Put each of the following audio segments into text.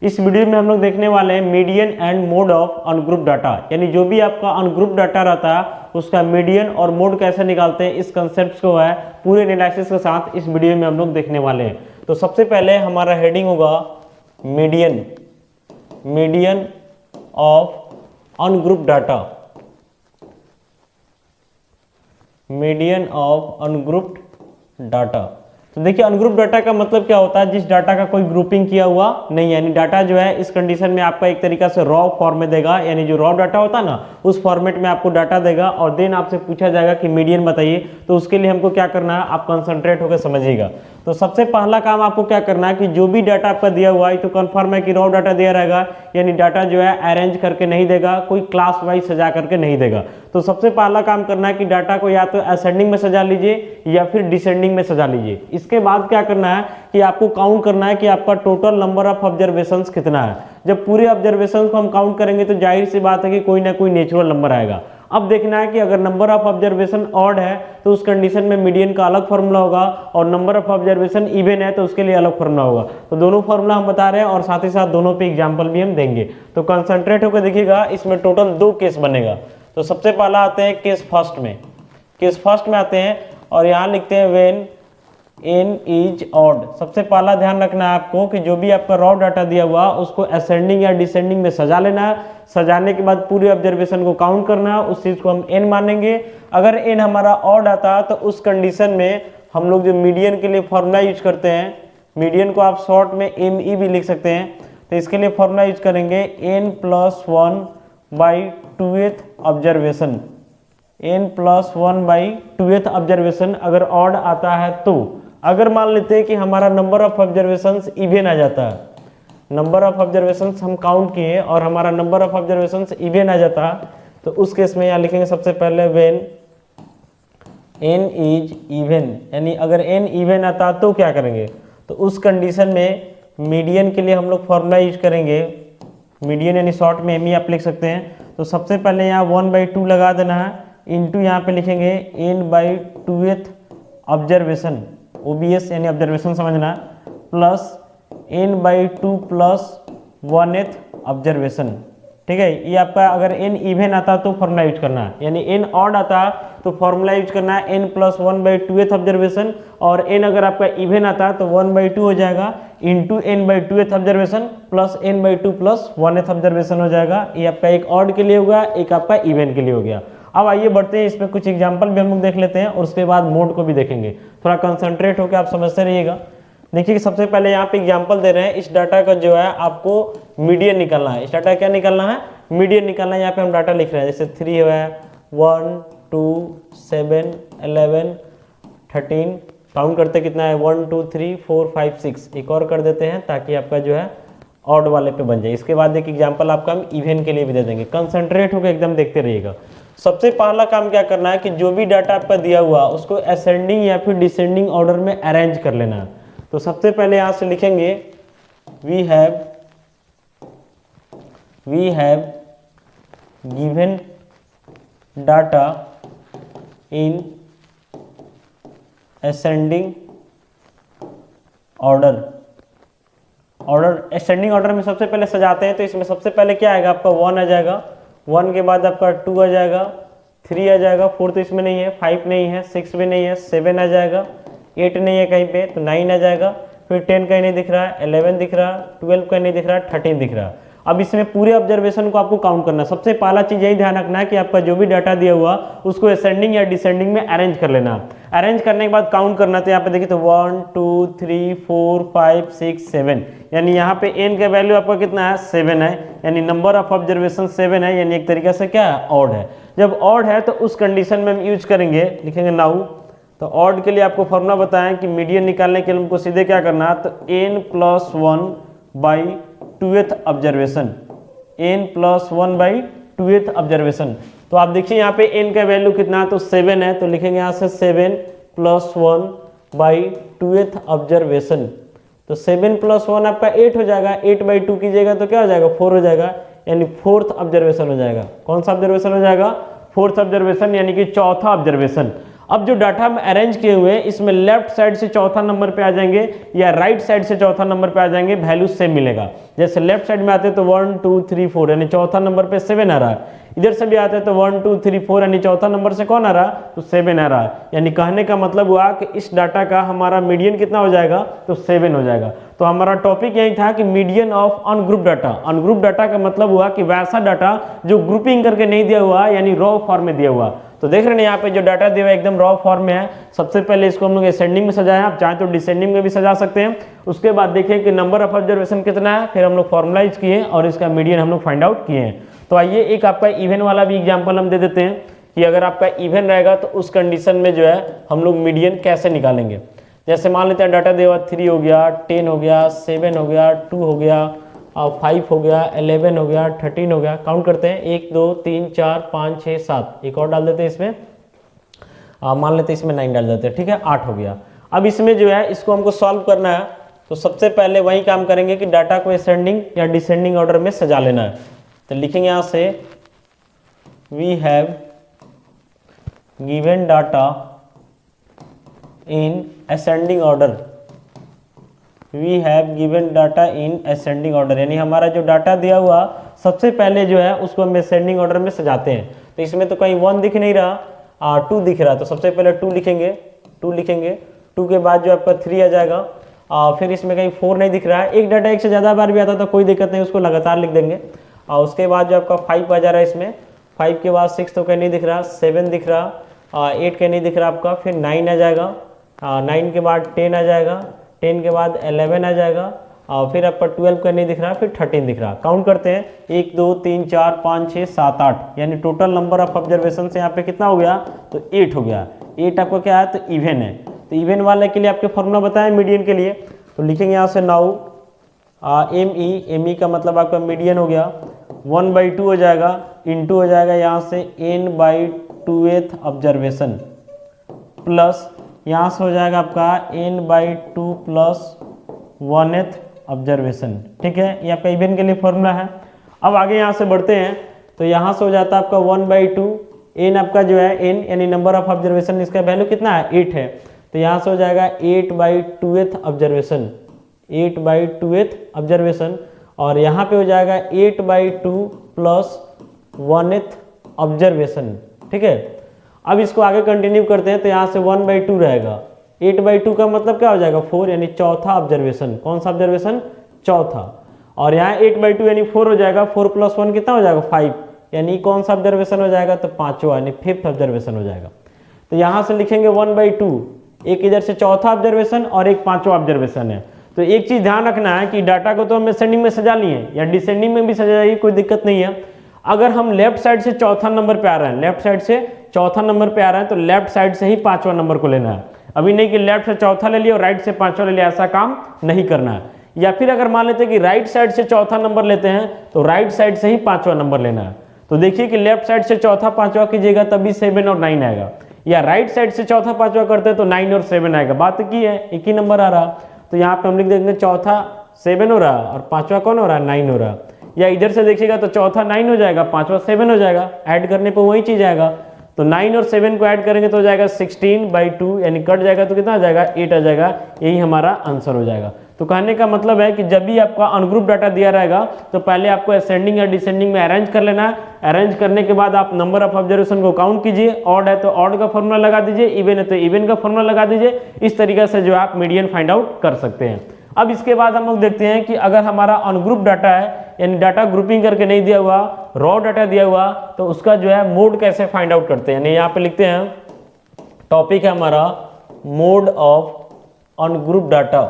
इस वीडियो में हम लोग देखने वाले हैं median and mode of ungroup data, यानी जो भी आपका अनग्रुप डाटा रहता है उसका मीडियन और मोड कैसे निकालते हैं, इस कंसेप्ट को है पूरे एनालिसिस के साथ इस वीडियो में हम लोग देखने वाले हैं। तो सबसे पहले हमारा हेडिंग होगा median, median of ungroup data, median of ungrouped data. तो देखिए अनग्रुप डाटा का मतलब क्या होता है, जिस डाटा का कोई ग्रुपिंग किया हुआ नहीं, यानी डाटा जो है इस कंडीशन में आपका एक तरीका से रॉ फॉर्म में देगा, यानी जो रॉ डाटा होता है ना उस फॉर्मेट में आपको डाटा देगा और देन आपसे पूछा जाएगा कि मीडियन बताइए। तो उसके लिए हमको क्या करना है, आप कंसंट्रेट होकर समझिएगा। तो सबसे पहला काम आपको क्या करना है कि जो भी डाटा आपका दिया हुआ है तो कंफर्म है कि रॉ डाटा दिया रहेगा, यानी डाटा जो है अरेंज करके नहीं देगा, कोई क्लास वाइज सजा करके नहीं देगा। तो सबसे पहला काम करना है कि डाटा को या तो असेंडिंग में सजा लीजिए या फिर डिसेंडिंग में सजा लीजिए। इसके बाद क्या करना है कि आपको काउंट करना है कि आपका टोटल नंबर ऑफ ऑब्जर्वेशंस कितना है। जब पूरे ऑब्जर्वेशंस को हम काउंट करेंगे तो जाहिर सी बात है कि कोई ना कोई नेचुरल नंबर आएगा। अब देखना है कि अगर नंबर ऑफ ऑब्जर्वेशन ऑड है तो उस कंडीशन में मीडियन का अलग फॉर्मूला होगा, और नंबर ऑफ ऑब्जर्वेशन इवन है तो उसके लिए अलग फॉर्मूला होगा। तो दोनों फॉर्मूला हम बता रहे हैं और साथ ही साथ दोनों पे एग्जांपल भी हम देंगे। तो कंसंट्रेट होकर देखिएगा, इसमें टोटल 2 केस बनेगा। तो सबसे पहला आते हैं केस फर्स्ट में, केस फर्स्ट में आते हैं और यहाँ लिखते हैं व्हेन n इज ऑड। सबसे पहला ध्यान रखना है आपको कि जो भी आपका रॉ डाटा दिया हुआ उसको असेंडिंग या डिसेंडिंग में सजा लेना है। सजाने के बाद पूरे ऑब्जर्वेशन को काउंट करना है, उस चीज को हम n मानेंगे। अगर n हमारा ऑड आता तो उस कंडीशन में हम लोग जो मीडियन के लिए फॉर्मूला यूज करते हैं, मीडियन को आप शॉर्ट में me भी लिख सकते हैं। तो इसके लिए फॉर्मूला यूज करेंगे n+1/2th ऑब्जर्वेशन, n+1/2th ऑब्जर्वेशन अगर ऑड आता है तो। अगर मान लेते हैं कि हमारा नंबर ऑफ ऑब्जर्वेशंस इवन आ जाता है, नंबर ऑफ ऑब्जर्वेशंस हम काउंट किए और हमारा नंबर ऑफ ऑब्जर्वेशंस इवन आ जाता है, तो उस केस में यहाँ लिखेंगे सबसे पहले व्हेन n इज इवन, यानी अगर n इवन आता तो क्या करेंगे, तो उस कंडीशन में मीडियन के लिए हम लोग फॉर्मूला यूज करेंगे, मीडियन यानी शॉर्ट में m आप लिख सकते हैं। तो सबसे पहले यहाँ 1/2 लगा देना है, इंटू यहाँ पे लिखेंगे n/2th ऑब्जर्वेशन, OBS यानी ऑब्जर्वेशन समझना, प्लस n/2 + 1th ऑब्जर्वेशन। ठीक है, ये आपका अगर n इवन आता तो फॉर्मूला यूज करना है, यानी n ऑड आता तो फॉर्मूला यूज करना है n+1/2th ऑब्जर्वेशन, और n अगर आपका इवन आता तो 1/2 हो जाएगा into n/2th observation plus n/2 + 1th observation हो जाएगा। ये आपका एक ऑड के लिए होगा, एक आपका इवन के लिए हो गया। अब आइए बढ़ते हैं, इसमें कुछ एग्जांपल भी हम लोग देख लेते हैं और उसके बाद मोड को भी देखेंगे। थोड़ा कंसंट्रेट होकर आप समझते रहिएगा। देखिए सबसे पहले यहाँ पे एग्जांपल दे रहे हैं, इस डाटा का जो है आपको मीडियन निकालना है। इस डाटा क्या निकालना है, मीडियन निकालना है। यहाँ पे हम डाटा लिख रहे हैं, जैसे 3 है, 1 2 7 11 13, काउंट करते कितना है 1 2 3 4 5 6, एक और कर देते हैं ताकि आपका जो है ऑड वाले पे बन जाए। इसके बाद एक एग्जाम्पल आपका हम इवन के लिए भी दे देंगे। कंसंट्रेट होकर एकदम देखते रहिएगा। सबसे पहला काम क्या करना है कि जो भी डाटा आपका दिया हुआ उसको असेंडिंग या फिर डिसेंडिंग ऑर्डर में अरेंज कर लेना है। तो सबसे पहले यहाँ से लिखेंगे we have given data in ascending order. Ascending order में सबसे पहले सजाते हैं, तो इसमें सबसे पहले क्या आएगा, आपका 1 आ जाएगा, 1 के बाद आपका 2 आ जाएगा, 3 आ जाएगा, 4 तो इसमें नहीं है, 5 नहीं है, 6 भी नहीं है, 7 आ जाएगा, 8 नहीं है कहीं पे तो 9 आ जाएगा, फिर 10 कहीं नहीं दिख रहा है, 11 दिख रहा है, 12 कहीं नहीं दिख रहा है, 13 दिख रहा है। अब इसमें पूरे ऑब्जर्वेशन को आपको काउंट करना है। सबसे पहला चीज यही ध्यान रखना है कि आपका जो भी डाटा दिया हुआ उसको असेंडिंग या डिसेंडिंग में अरेंज कर लेना। अरेंज करने के बाद काउंट करना। तो यहाँ पे देखिए तो 1 2 3 4 5 6 7, यानी यहाँ पे n का वैल्यू आपका कितना है, 7 है, यानी नंबर ऑफ ऑब्जर्वेशन 7 है, यानी एक तरीके से क्या है, ऑड है। जब ऑड है तो उस कंडीशन में हम यूज करेंगे, लिखेंगे नाउ। तो ऑड के लिए आपको फॉर्मूला बताएं कि मीडियन निकालने के लिए हमको सीधे क्या करना है, तो n+1/2th ऑब्जर्वेशन, n+1/2th ऑब्जर्वेशन। तो आप देखिए यहाँ पे n का वैल्यू कितना है, तो 7 है, तो लिखेंगे यहाँ से 7+1/2th ऑब्जर्वेशन। तो 7+1 आपका 8 हो जाएगा, 8/2 कीजिएगा तो क्या हो जाएगा, 4 हो जाएगा, यानी 4th ऑब्जर्वेशन हो जाएगा। कौन सा ऑब्जर्वेशन हो जाएगा, 4th ऑब्जर्वेशन, यानी कि चौथा ऑब्जर्वेशन। अब जो डाटा हम अरेंज किए हुए हैं इसमें लेफ्ट साइड से चौथा नंबर पे आ जाएंगे या राइट साइड से चौथा नंबर पे आ जाएंगे, वैल्यू सेम मिलेगा। जैसे लेफ्ट साइड में आते हैं तो 1 2 3 4 यानी चौथा नंबर पे 7 आ रहा है, इधर से भी आते हैं तो 1 2 3 4 यानी चौथा नंबर से कौन आ रहा है, तो 7 आ रहा है। यानी कहने का मतलब हुआ कि इस डाटा का हमारा मीडियन कितना हो जाएगा, तो 7 हो जाएगा। तो हमारा टॉपिक यही था कि median of ungroup data. Ungroup data का मतलब हुआ कि वैसा डाटा जो ग्रुपिंग करके नहीं दिया हुआ यानी रॉ फॉर्म में दिया हुआ। तो देख रहे हैं यहाँ पे जो डाटा दिया हुआ है एकदम रॉ फॉर्म में है। सबसे पहले इसको हम लोग असेंडिंग में सजाएं, आप चाहें तो डिसेंडिंग में भी सजा सकते हैं। उसके बाद देखिए कि नंबर ऑफ ऑब्जर्वेशन कितना है, फिर हम लोग फॉर्मुलाइज किए और इसका मीडियन हम लोग फाइंड आउट किए हैं। तो आइए एक आपका इवन वाला भी एग्जाम्पल हम दे देते हैं कि अगर आपका इवन रहेगा तो उस कंडीशन में जो है हम लोग मीडियन कैसे निकालेंगे। जैसे मान लेते हैं डाटा दिया हुआ 3 हो गया, 10 हो गया, 7 हो गया, 2 हो गया, 5 हो गया, 11 हो गया, 13 हो गया। काउंट करते हैं 1 2 3 4 5 6 7, एक और डाल देते हैं इसमें, मान लेते हैं इसमें 9 डाल देते हैं, ठीक है, 8 हो गया। अब इसमें जो है इसको हमको सॉल्व करना है, तो सबसे पहले वही काम करेंगे कि डाटा को असेंडिंग या डिसेंडिंग ऑर्डर में सजा लेना है। तो लिखेंगे यहाँ से we have given data in ascending order, we have given data in ascending order, यानी हमारा जो डाटा दिया हुआ सबसे पहले जो है उसको हम असेंडिंग ऑर्डर में सजाते हैं। तो इसमें तो कहीं 1 दिख नहीं रहा, 2 दिख रहा, तो सबसे पहले 2 लिखेंगे, 2 लिखेंगे, 2 के बाद जो आपका 3 आ जाएगा, फिर इसमें कहीं 4 नहीं दिख रहा है। एक डाटा एक से ज़्यादा बार भी आता तो कोई दिक्कत नहीं, उसको लगातार लिख देंगे। और उसके बाद जो आपका 5 आ जा रहा है इसमें, 5 के बाद 6 तो कहीं नहीं दिख रहा, 7 दिख रहा, 8 कहीं नहीं दिख रहा आपका, फिर 9 आ जाएगा, 9 के बाद 10 आ जाएगा, 10 के बाद 11 आ जाएगा, और फिर आपका 12 का नहीं दिख रहा, फिर 13 दिख रहा। काउंट करते हैं 1 2 3 4 5 6 7 8, यानी टोटल नंबर ऑफ ऑब्जर्वेशन से यहाँ पे कितना हो गया, तो 8 हो गया। 8 आपका क्या है, तो इवन है। तो इवन वाले के लिए आपके फॉर्मूला बताएं मीडियन के लिए, तो लिखेंगे यहाँ से नाउ एम ई का मतलब आपका मीडियन हो गया, 1/2 हो जाएगा, इनटू हो जाएगा यहाँ से n/2th ऑब्जर्वेशन, प्लस यहाँ से हो जाएगा आपका n/2 प्लस 1th ऑब्जर्वेशन, ठीक है। ये आपका इवन के लिए फॉर्मूला है। अब आगे यहाँ से बढ़ते हैं, तो यहाँ से हो जाता है आपका 1/2, n आपका जो है n यानी नंबर ऑफ ऑब्जर्वेशन, इसका वैल्यू कितना है, 8 है, तो यहाँ से हो जाएगा 8/2th ऑब्जर्वेशन, 8/2th ऑब्जर्वेशन, और यहाँ पे हो जाएगा 8/2 प्लस 1th ऑब्जर्वेशन, ठीक है। अब इसको आगे कंटिन्यू करते हैं, तो यहाँ से 1/2 रहेगा, 8/2 का मतलब क्या हो जाएगा, 4 यानी चौथा ऑब्जर्वेशन। कौन सा ऑब्जर्वेशन, चौथा। और यहाँ 8/2 यानी 4 हो जाएगा, 4 + 1 कितना हो जाएगा, 5, यानी कौन सा ऑब्जर्वेशन हो जाएगा, तो 5वां यानी 5th ऑब्जर्वेशन हो जाएगा। तो यहाँ से लिखेंगे 1/2, एक इधर से चौथा ऑब्जर्वेशन और एक 5वां ऑब्जर्वेशन है। तो एक चीज ध्यान रखना है कि डाटा को तो हम असेंडिंग में सजा लिए या डिसेंडिंग में भी सजा जाइए, कोई दिक्कत नहीं है। अगर हम लेफ्ट साइड से चौथा नंबर पे आ रहे हैं, लेफ्ट साइड से चौथा नंबर पे आ रहे हैं, तो लेफ्ट साइड से ही 5वां नंबर को लेना है। अभी नहीं कि लेफ्ट से चौथा ले लिया और राइट से 5वां ले लिया, ऐसा काम नहीं करना है। या फिर अगर मान लेते हैं कि राइट साइड से चौथा नंबर लेते हैं, तो राइट साइड से ही 5वां नंबर लेना है। तो देखिए कि लेफ्ट साइड से चौथा 5वां कीजिएगा तभी 7 और 9 आएगा, या राइट साइड से चौथा 5वां करते हैं तो 9 और 7 आएगा। बात की है, एक ही नंबर आ रहा, तो यहाँ पे हम लिख देंगे चौथा 7 हो रहा और 5वां कौन हो रहा है, 9 हो रहा। या इधर से देखिएगा तो चौथा 9 हो जाएगा, 5वां 7 हो जाएगा, ऐड करने पर वही चीज आएगा। तो 9 और 7 को ऐड करेंगे तो हो जाएगा 16/2, यानी कट जाएगा तो कितना आ जाएगा, 8 आ जाएगा। यही हमारा आंसर हो जाएगा। तो कहने का मतलब है कि जब भी आपका अनग्रुप डाटा दिया रहेगा तो पहले आपको असेंडिंग या डिसेंडिंग में अरेंज कर लेना है। अरेंज करने के बाद आप नंबर ऑफ ऑब्जर्वेशन को काउंट कीजिए, ऑड है तो ऑड का फॉर्मूला लगा दीजिए, इवन है तो इवन का फॉर्मूला लगा दीजिए। इस तरीके से जो आप मीडियन फाइंड आउट कर सकते हैं। अब इसके बाद हम लोग देखते हैं कि अगर हमारा अनग्रुप डाटा है, यानी डाटा ग्रुपिंग करके नहीं दिया हुआ, रॉ डाटा दिया हुआ, तो उसका जो है मोड कैसे फाइंड आउट करते हैं। यानी यहाँ पे लिखते हैं, टॉपिक है हमारा mode of ungroup data,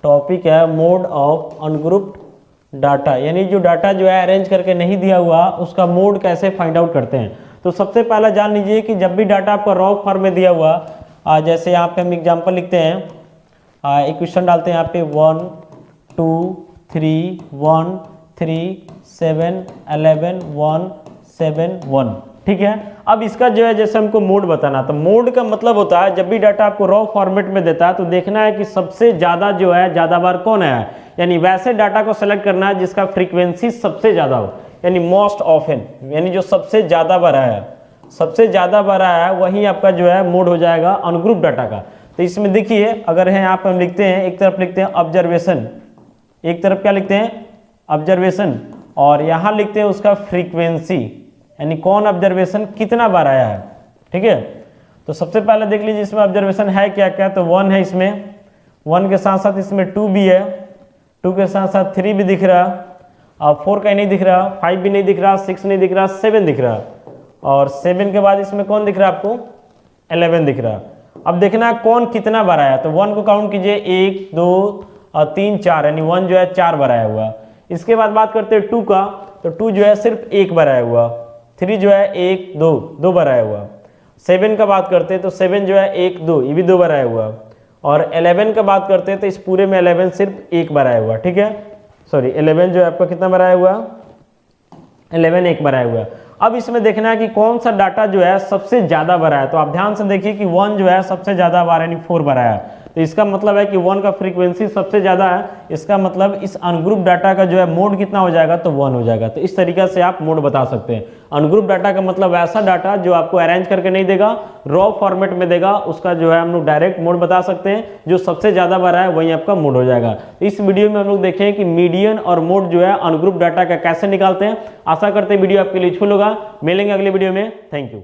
topic है मोड ऑफ अनग्रुप्ड डाटा, यानी जो डाटा जो है अरेंज करके नहीं दिया हुआ उसका मोड कैसे फाइंड आउट करते हैं। तो सबसे पहला जान लीजिए कि जब भी डाटा आपका रॉ फॉर्म में दिया हुआ, जैसे यहाँ पे हम एग्जांपल लिखते हैं, एक क्वेश्चन डालते हैं यहाँ पे 1 2 3 1 3 7 11 1 7 1, ठीक है। अब इसका जो है जैसे हमको मोड बताना, तो मोड का मतलब होता है जब भी डाटा आपको रॉ फॉर्मेट में देता है तो देखना है कि सबसे ज़्यादा जो है ज़्यादा बार कौन है, यानी वैसे डाटा को सेलेक्ट करना है जिसका फ्रीक्वेंसी सबसे ज़्यादा हो, यानी मोस्ट ऑफन, यानी जो सबसे ज़्यादा बार है, सबसे ज़्यादा बार आया है वही आपका जो है मोड हो जाएगा अनग्रुप डाटा का। तो इसमें देखिए अगर है यहाँ पर हम लिखते हैं, एक तरफ लिखते हैं ऑब्जर्वेशन, एक तरफ क्या लिखते हैं ऑब्जर्वेशन, और यहाँ लिखते हैं उसका फ्रीक्वेंसी, यानी कौन ऑब्जर्वेशन कितना बार आया है। ठीक है, तो सबसे पहले देख लीजिए इसमें ऑब्जर्वेशन है क्या क्या। तो 1 है, इसमें 1 के साथ साथ इसमें 2 भी है, 2 के साथ साथ 3 भी दिख रहा, और 4 का ही नहीं दिख रहा, 5 भी नहीं दिख रहा, 6 नहीं दिख रहा, 7 दिख रहा, और 7 के बाद इसमें कौन दिख रहा है आपको 11 दिख रहा। अब देखना कौन कितना बार आया। तो 1 को काउंट कीजिए, 1 2 और 3 4, यानी 1 जो है 4 बार आया हुआ। इसके बाद बात करते हैं 2 का, तो 2 जो है सिर्फ 1 बार आया हुआ। 3 जो है 1 2 बार आया हुआ। 7 का बात करते हैं तो 7 जो है 1 2, ये भी 2 बार आया हुआ। और 11 का बात करते हैं तो इस पूरे में 11 सिर्फ 1 बार आया हुआ। ठीक है, सॉरी 11 जो है आपका कितना बार आया हुआ, 11 1 बार आया हुआ। अब इसमें देखना है कि कौन सा डाटा जो है सबसे ज्यादा बार आया। तो आप ध्यान से देखिए कि 1 जो है सबसे ज्यादा बार, यानी 4 बार आया। तो इसका मतलब है कि 1 का फ्रीक्वेंसी सबसे ज्यादा है, इसका मतलब इस अनग्रुप डाटा का जो है मोड कितना हो जाएगा, तो 1 हो जाएगा। तो इस तरीके से आप मोड बता सकते हैं। अनग्रुप डाटा का मतलब ऐसा डाटा जो आपको अरेंज करके नहीं देगा, रॉ फॉर्मेट में देगा, उसका जो है हम लोग डायरेक्ट मोड बता सकते हैं। जो सबसे ज्यादा बार आया वही आपका मोड हो जाएगा। इस वीडियो में हम लोग देखें कि मीडियन और मोड जो है अनग्रुप डाटा का कैसे निकालते हैं। आशा करते हैं वीडियो आपके लिए यूजफुल होगा। मिलेंगे अगले वीडियो में। Thank you.